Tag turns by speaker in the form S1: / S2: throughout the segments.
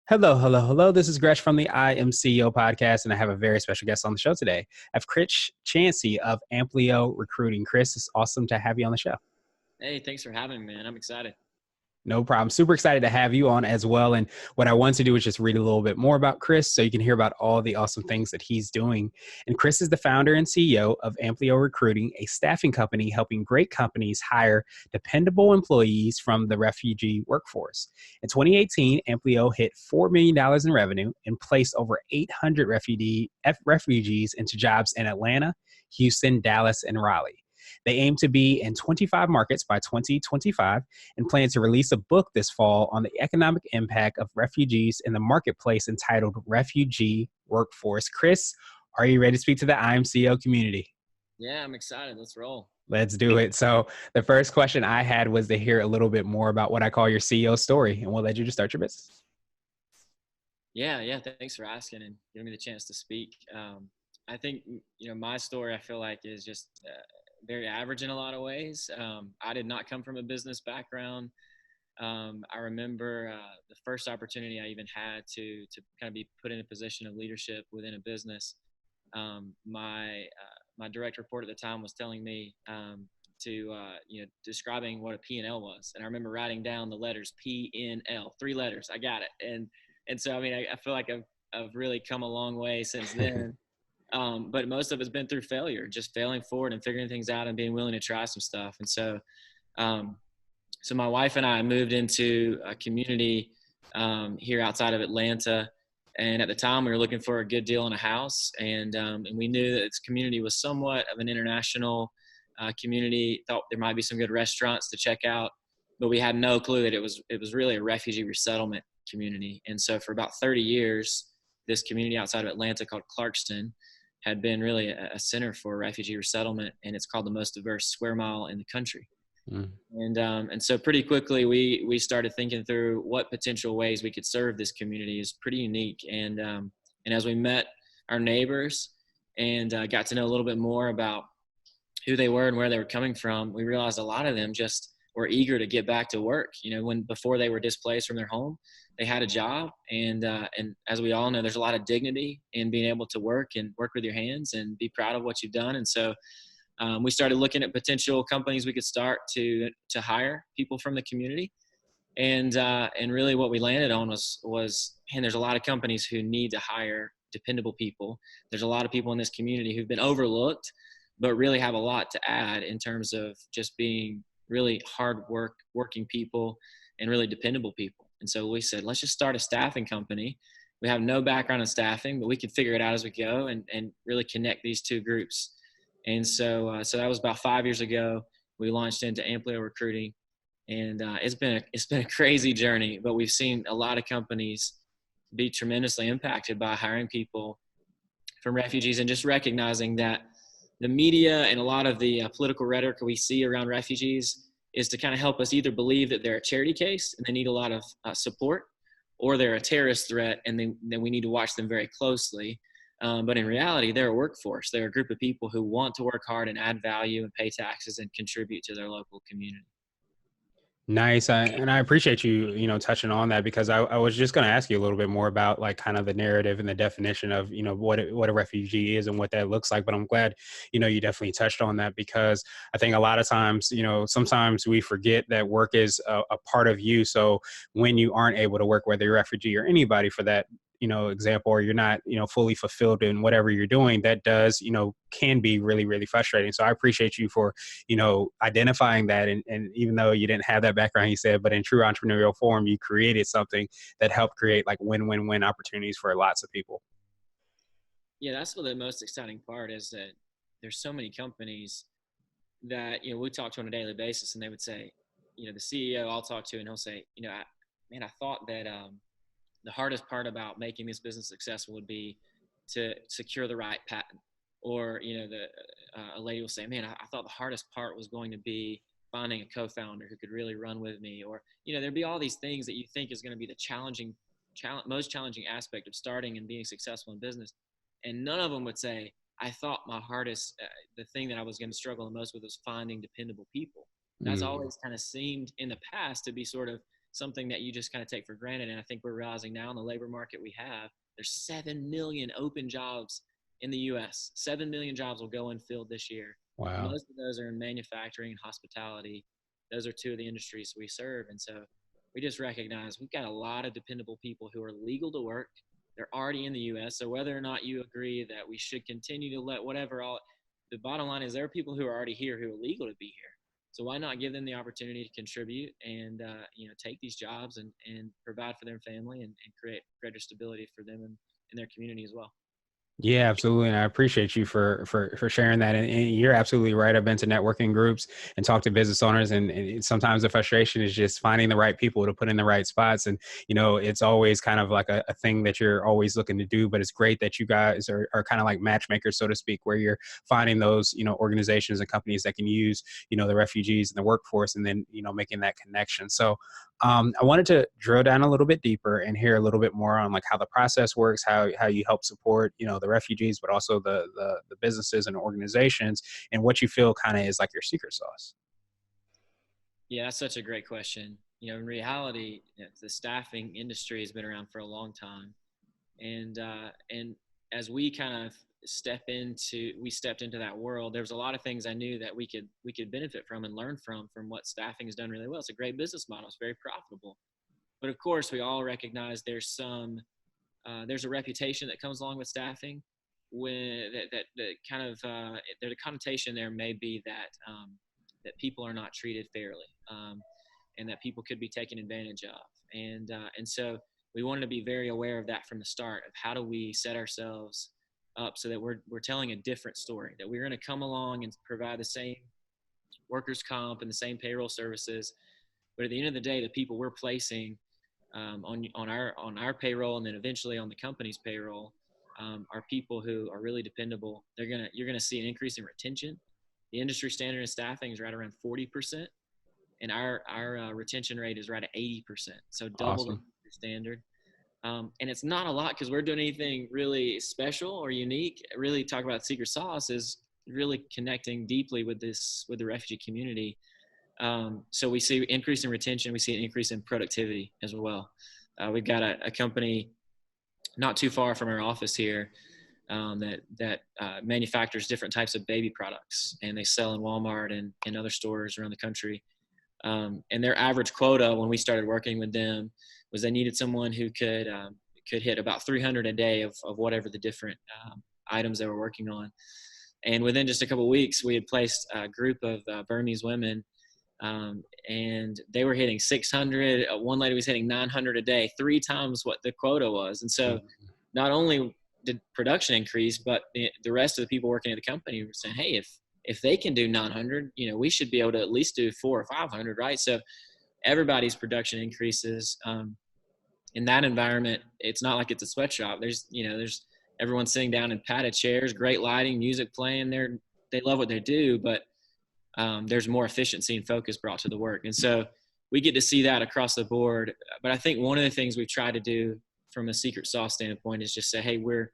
S1: Hello, hello, hello. This is Gresh from the I Am CEO podcast, and I have a very special guest on the show today. I have Chris Chansey of Amplio Recruiting. Chris, it's awesome to have you on the show.
S2: Hey, thanks for having me, man. I'm excited.
S1: No problem. Super excited to have you on as well. And what I want to do is just read a little bit more about Chris so you can hear about all the awesome things that he's doing. And Chris is the founder and CEO of Amplio Recruiting, a staffing company helping great companies hire dependable employees from the refugee workforce. In 2018, Amplio hit $4 million in revenue and placed over 800 refugees into jobs in Atlanta, Houston, Dallas, and Raleigh. They aim to be in 25 markets by 2025 and plan to release a book this fall on the economic impact of refugees in the marketplace entitled Refugee Workforce. Chris, are you ready to speak to the IMCO community?
S2: Yeah, I'm excited. Let's roll.
S1: Let's do it. So the first question I had was to hear a little bit more about what I call your CEO story, and we'll let you just start your business.
S2: Yeah. Thanks for asking and giving me the chance to speak. I think my story I feel like is just very average in a lot of ways. I did not come from a business background. I remember the first opportunity I even had to kind of be put in a position of leadership within a business. My direct report at the time was telling me describing what a P&L was, and I remember writing down the letters P-N-L, 3 letters. I got it, and so I mean I feel like I've really come a long way since then. But most of it's been through failure, just failing forward and figuring things out and being willing to try some stuff. And so my wife and I moved into a community here outside of Atlanta. And at the time we were looking for a good deal on a house. And we knew that this community was somewhat of an international community, thought there might be some good restaurants to check out, but we had no clue that it was really a refugee resettlement community. And so for about 30 years, this community outside of Atlanta called Clarkston had been really a center for refugee resettlement, and it's called the most diverse square mile in the country.
S1: Mm.
S2: And so pretty quickly we started thinking through what potential ways we could serve this community is pretty unique. And as we met our neighbors and got to know a little bit more about who they were and where they were coming from, we realized a lot of them just were eager to get back to work. When before they were displaced from their home, they had a job, and as we all know, there's a lot of dignity in being able to work with your hands and be proud of what you've done. And so we started looking at potential companies we could start to hire people from the community. And really what we landed on was, man, there's a lot of companies who need to hire dependable people. There's a lot of people in this community who've been overlooked, but really have a lot to add in terms of just being really working people and really dependable people. And so we said, let's just start a staffing company. We have no background in staffing, but we can figure it out as we go and really connect these two groups. And so that was about 5 years ago. We launched into Amplio Recruiting, and it's been a crazy journey, but we've seen a lot of companies be tremendously impacted by hiring people from refugees and just recognizing that the media and a lot of the political rhetoric we see around refugees is to kind of help us either believe that they're a charity case and they need a lot of support, or they're a terrorist threat and then we need to watch them very closely. But in reality, they're a workforce. They're a group of people who want to work hard and add value and pay taxes and contribute to their local community.
S1: Nice. And I appreciate you, touching on that, because I was just going to ask you a little bit more about like kind of the narrative and the definition of, what a refugee is and what that looks like. But I'm glad, you definitely touched on that, because I think a lot of times, sometimes we forget that work is a part of you. So when you aren't able to work, whether you're a refugee or anybody for that, example, or you're not, fully fulfilled in whatever you're doing, that does, can be really, really frustrating. So I appreciate you for, identifying that. And even though you didn't have that background, you said, but in true entrepreneurial form, you created something that helped create like win-win-win opportunities for lots of people.
S2: Yeah, that's what the most exciting part is, that there's so many companies that, we talk to on a daily basis, and they would say, the CEO I'll talk to, and he'll say, I thought that the hardest part about making this business successful would be to secure the right patent. Or, a lady will say, man, I thought the hardest part was going to be finding a co-founder who could really run with me. Or, there'd be all these things that you think is going to be the most challenging aspect of starting and being successful in business. And none of them would say, I thought the thing that I was going to struggle the most with was finding dependable people. That's always kind of seemed in the past to be sort of something that you just kind of take for granted. And I think we're realizing now in the labor market we have, there's 7 million open jobs in the U.S. 7 million jobs will go unfilled this year.
S1: Wow.
S2: Most of those are in manufacturing and hospitality. Those are two of the industries we serve. And so we just recognize we've got a lot of dependable people who are legal to work. They're already in the U.S. So whether or not you agree that we should continue to let whatever all, the bottom line is there are people who are already here who are legal to be here. So why not give them the opportunity to contribute and take these jobs and provide for their family and create greater stability for them and their community as well.
S1: Yeah, absolutely. And I appreciate you for sharing that. And you're absolutely right. I've been to networking groups and talked to business owners, and sometimes the frustration is just finding the right people to put in the right spots. And, it's always kind of like a thing that you're always looking to do, but it's great that you guys are kind of like matchmakers, so to speak, where you're finding those, organizations and companies that can use, the refugees and the workforce, and then, making that connection. So I wanted to drill down a little bit deeper and hear a little bit more on like how the process works, how you help support, the refugees, but also the businesses and organizations, and what you feel kind of is like your secret sauce.
S2: Yeah, that's such a great question. In reality, the staffing industry has been around for a long time, and as we kind of stepped into that world, there was a lot of things I knew that we could benefit from and learn from what staffing has done really well. It's a great business model. It's very profitable, but of course, we all recognize there's a reputation that comes along with staffing. When that kind of there's a connotation there may be that people are not treated fairly, and that people could be taken advantage of, and so we wanted to be very aware of that from the start of how do we set ourselves up so that we're telling a different story, that we're going to come along and provide the same workers' comp and the same payroll services, but at the end of the day, the people we're placing on our payroll and then eventually on the company's payroll are people who are really dependable. You're gonna see an increase in retention. The industry standard in staffing is right around 40%, and our retention rate is right at 80%. So double the
S1: Awesome.
S2: standard. And it's not a lot because we're doing anything really special or unique. Really talk about secret sauce is really connecting deeply with the refugee community. So we see increase in retention. We see an increase in productivity as well. We've got a company not too far from our office here that manufactures different types of baby products, and they sell in Walmart and other stores around the country. And their average quota when we started working with them was they needed someone who could hit about 300 a day of whatever the different items they were working on. And within just a couple of weeks, we had placed a group of Burmese women, and they were hitting 600. One lady was hitting 900 a day, 3 times what the quota was. And so not only did production increase, but the rest of the people working at the company were saying, hey, if they can do 900, we should be able to at least do 400 or 500, right? So everybody's production increases. In that environment, it's not like it's a sweatshop. There's everyone sitting down in padded chairs, great lighting, music playing. They love what they do, but there's more efficiency and focus brought to the work. And so we get to see that across the board. But I think one of the things we've tried to do from a secret sauce standpoint is just say, hey, we're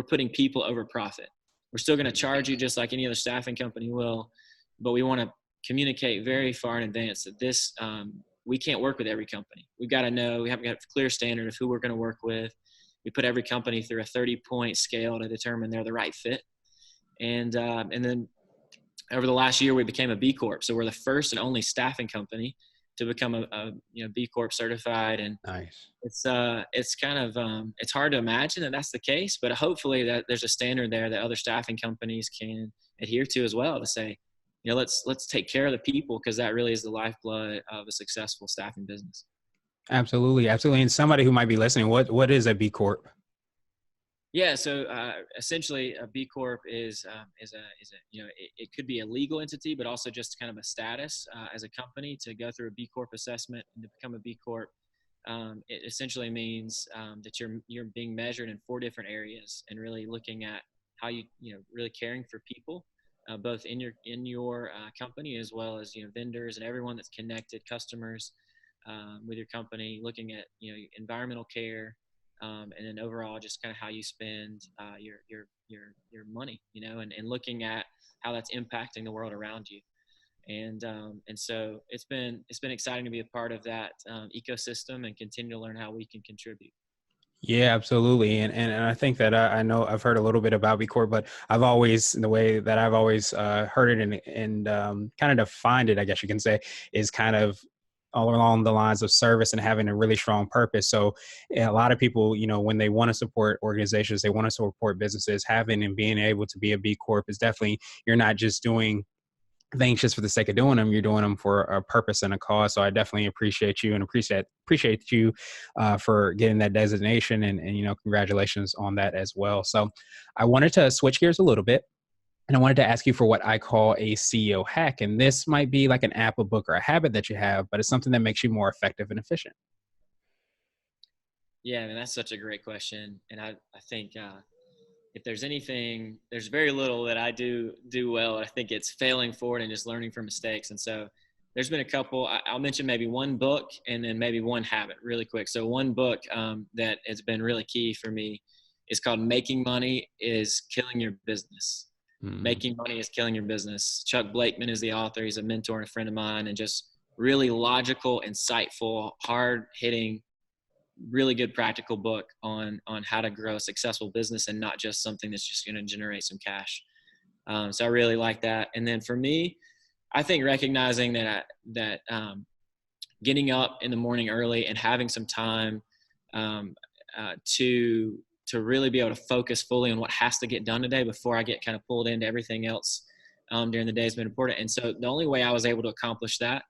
S2: putting people over profit. We're still going to charge you just like any other staffing company will, but we want to communicate very far in advance that this we can't work with every company. We've got to know, we have got a clear standard of who we're going to work with. We put every company through a 30-point scale to determine they're the right fit. And then over the last year, we became a B Corp. So we're the first and only staffing company to become a B Corp certified. And
S1: Nice.
S2: it's kind of it's hard to imagine that that's the case, but hopefully that there's a standard there that other staffing companies can adhere to as well, to say, let's take care of the people, because that really is the lifeblood of a successful staffing business.
S1: Absolutely. Absolutely. And somebody who might be listening, what is a B Corp?
S2: Yeah, so essentially, a B Corp is it could be a legal entity, but also just kind of a status as a company to go through a B Corp assessment and to become a B Corp. It essentially means that you're being measured in 4 different areas, and really looking at how really caring for people, both in your company as well as vendors and everyone that's connected, customers with your company, looking at environmental care. And then overall, just kind of how you spend your money, and looking at how that's impacting the world around you. And so it's been exciting to be a part of that ecosystem and continue to learn how we can contribute.
S1: Yeah, absolutely. And I think that I know I've heard a little bit about B Corp, but I've always, the way that I've always heard it and kind of defined it, I guess you can say, is kind of all along the lines of service and having a really strong purpose. So a lot of people, when they want to support organizations, they want to support businesses, having and being able to be a B Corp is definitely, you're not just doing things just for the sake of doing them. You're doing them for a purpose and a cause. So I definitely appreciate you and appreciate you for getting that designation, and congratulations on that as well. So I wanted to switch gears a little bit. And I wanted to ask you for what I call a CEO hack. And this might be like an app, a book, or a habit that you have, but it's something that makes you more effective and efficient.
S2: Yeah, I mean, that's such a great question. And I think if there's anything, there's very little that I do well. I think it's failing forward and just learning from mistakes. And so there's been a couple. I'll mention maybe one book and then maybe one habit really quick. So one book that has been really key for me is called Making Money is Killing Your Business.
S1: Mm.
S2: Making Money is Killing Your Business. Chuck Blakeman is the author. He's a mentor and a friend of mine, and just really logical, insightful, hard hitting, really good practical book on how to grow a successful business and not just something that's just going to generate some cash. So I really like that. And then for me, I think recognizing that getting up in the morning early and having some time um, to really be able to focus fully on what has to get done today before I get kind of pulled into everything else during the day has been important. And so the only way I was able to accomplish that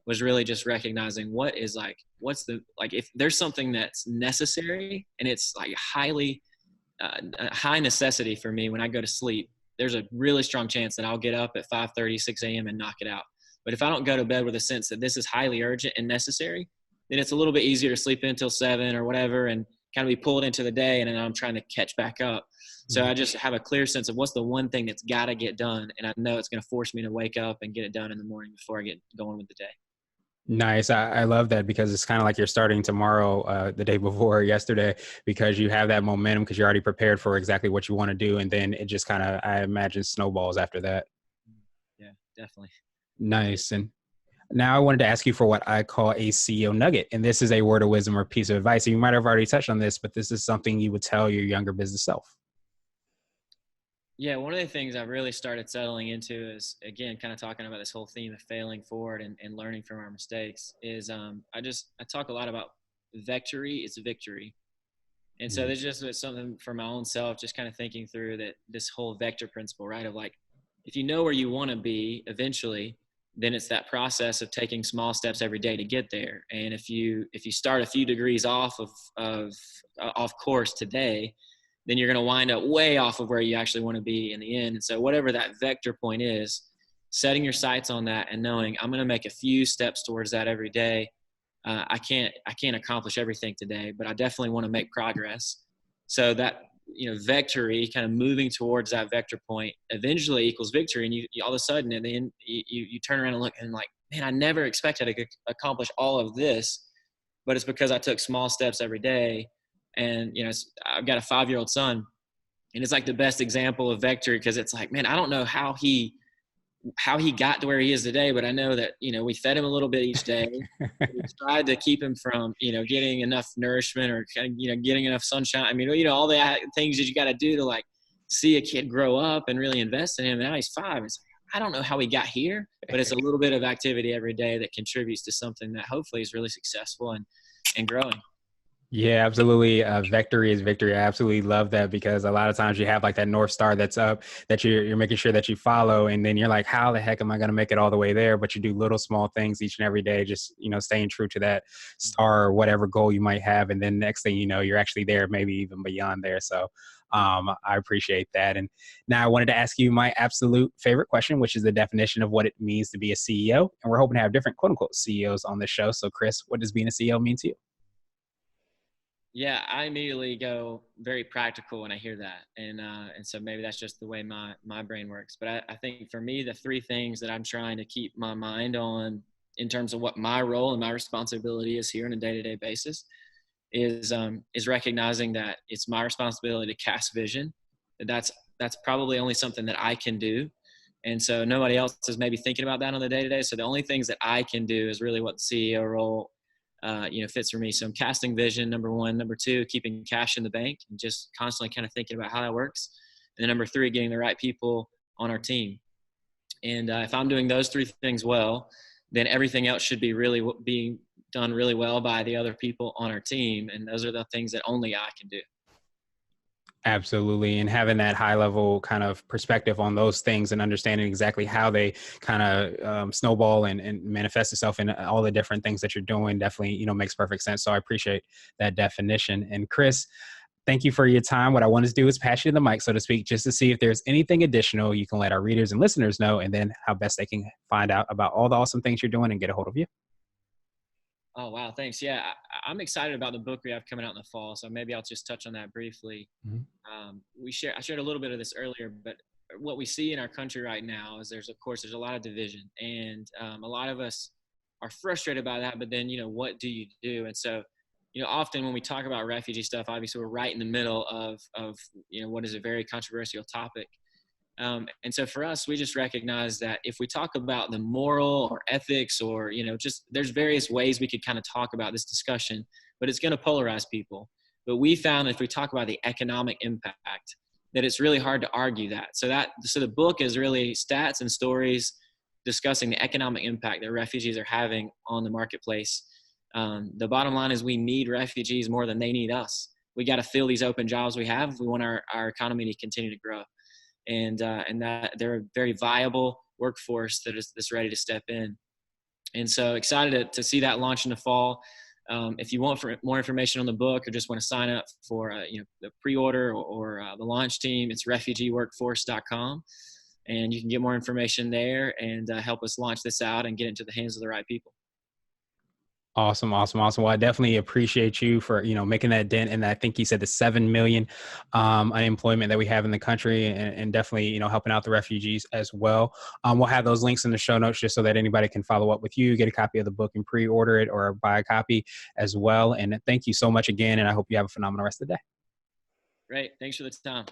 S2: was really just recognizing if there's something that's necessary and it's like a high necessity for me when I go to sleep, there's a really strong chance that I'll get up at 5:30, 6 a.m. and knock it out. But if I don't go to bed with a sense that this is highly urgent and necessary, then it's a little bit easier to sleep in until 7 or whatever and kind of be pulled into the day, and then I'm trying to catch back up. So I just have a clear sense of what's the one thing that's got to get done, and I know it's going to force me to wake up and get it done in the morning before I get going with the day.
S1: Nice. I love that because it's kind of like you're starting tomorrow, the day before yesterday, because you have that momentum because you're already prepared for exactly what you want to do. And then it just kind of, I imagine, snowballs after that.
S2: Yeah, definitely.
S1: Nice. And now I wanted to ask you for what I call a CEO nugget. And this is a word of wisdom or piece of advice. You might have already touched on this, but this is something you would tell your younger business self.
S2: Yeah, one of the things I've really started settling into is, again, kind of talking about this whole theme of failing forward and learning from our mistakes is I talk a lot about vectory is victory. And so
S1: Mm.
S2: there's just something for my own self, just kind of thinking through that this whole vector principle, right? Of like, if you know where you want to be eventually, then it's that process of taking small steps every day to get there. And if you start a few degrees off course today, then you're going to wind up way off of where you actually want to be in the end. And so whatever that vector point is, setting your sights on that and knowing I'm going to make a few steps towards that every day. I can't accomplish everything today, but I definitely want to make progress. So that, vectory, kind of moving towards that vector point eventually equals victory. And you all of a sudden, and then you turn around and look and like, man, I never expected to accomplish all of this, but it's because I took small steps every day. And, I've got a 5-year-old son, and it's like the best example of vectory, because it's like, man, I don't know how he got to where he is today, but I know that, we fed him a little bit each day. We tried to keep him from, getting enough nourishment or kind of, getting enough sunshine. I mean, all the things that you got to do to like see a kid grow up and really invest in him. And now he's 5. It's like, I don't know how he got here, but it's a little bit of activity every day that contributes to something that hopefully is really successful and growing.
S1: Yeah, absolutely. Victory is victory. I absolutely love that because a lot of times you have like that North Star that's up that you're making sure that you follow. And then you're like, how the heck am I going to make it all the way there? But you do little small things each and every day, just, staying true to that star or whatever goal you might have. And then next thing you know, you're actually there, maybe even beyond there. So I appreciate that. And now I wanted to ask you my absolute favorite question, which is the definition of what it means to be a CEO. And we're hoping to have different quote unquote CEOs on the show. So Chris, what does being a CEO mean to you?
S2: Yeah, I immediately go very practical when I hear that, and so maybe that's just the way my brain works. But I think for me, the 3 things that I'm trying to keep my mind on in terms of what my role and my responsibility is here on a day-to-day basis is recognizing that it's my responsibility to cast vision. That's probably only something that I can do, And so nobody else is maybe thinking about that on the day-to-day. So the only things that I can do is really what the CEO role fits for me. So I'm casting vision, number one. Number two, keeping cash in the bank and just constantly kind of thinking about how that works. And then number three, getting the right people on our team. And if I'm doing those three things well, then everything else should be really being done really well by the other people on our team. And those are the things that only I can do.
S1: Absolutely. And having that high level kind of perspective on those things and understanding exactly how they kind of snowball and manifest itself in all the different things that you're doing definitely, makes perfect sense. So I appreciate that definition. And Chris, thank you for your time. What I wanted to do is pass you the mic, so to speak, just to see if there's anything additional you can let our readers and listeners know, and then how best they can find out about all the awesome things you're doing and get a hold of you.
S2: Oh, wow. Thanks. Yeah, I'm excited about the book we have coming out in the fall. So maybe I'll just touch on that briefly. Mm-hmm. I shared a little bit of this earlier, but what we see in our country right now is there's a lot of division, and a lot of us are frustrated by that. But then, what do you do? And so, often when we talk about refugee stuff, obviously we're right in the middle of what is a very controversial topic. And so for us, we just recognize that if we talk about the moral or ethics or, just there's various ways we could kind of talk about this discussion, but it's going to polarize people. But we found if we talk about the economic impact, that it's really hard to argue that. So the book is really stats and stories discussing the economic impact that refugees are having on the marketplace. The bottom line is we need refugees more than they need us. We got to fill these open jobs we have if we want our economy to continue to grow. And that they're a very viable workforce that's ready to step in. And so excited to see that launch in the fall. If you want more information on the book or just want to sign up for the pre-order or the launch team, it's refugeeworkforce.com. And you can get more information there and help us launch this out and get it into the hands of the right people.
S1: Awesome. Well, I definitely appreciate you for, making that dent. And I think you said the 7 million unemployment that we have in the country, and definitely, helping out the refugees as well. We'll have those links in the show notes just so that anybody can follow up with you, get a copy of the book and pre-order it or buy a copy as well. And thank you so much again. And I hope you have a phenomenal rest of the day.
S2: Great. Thanks for the time.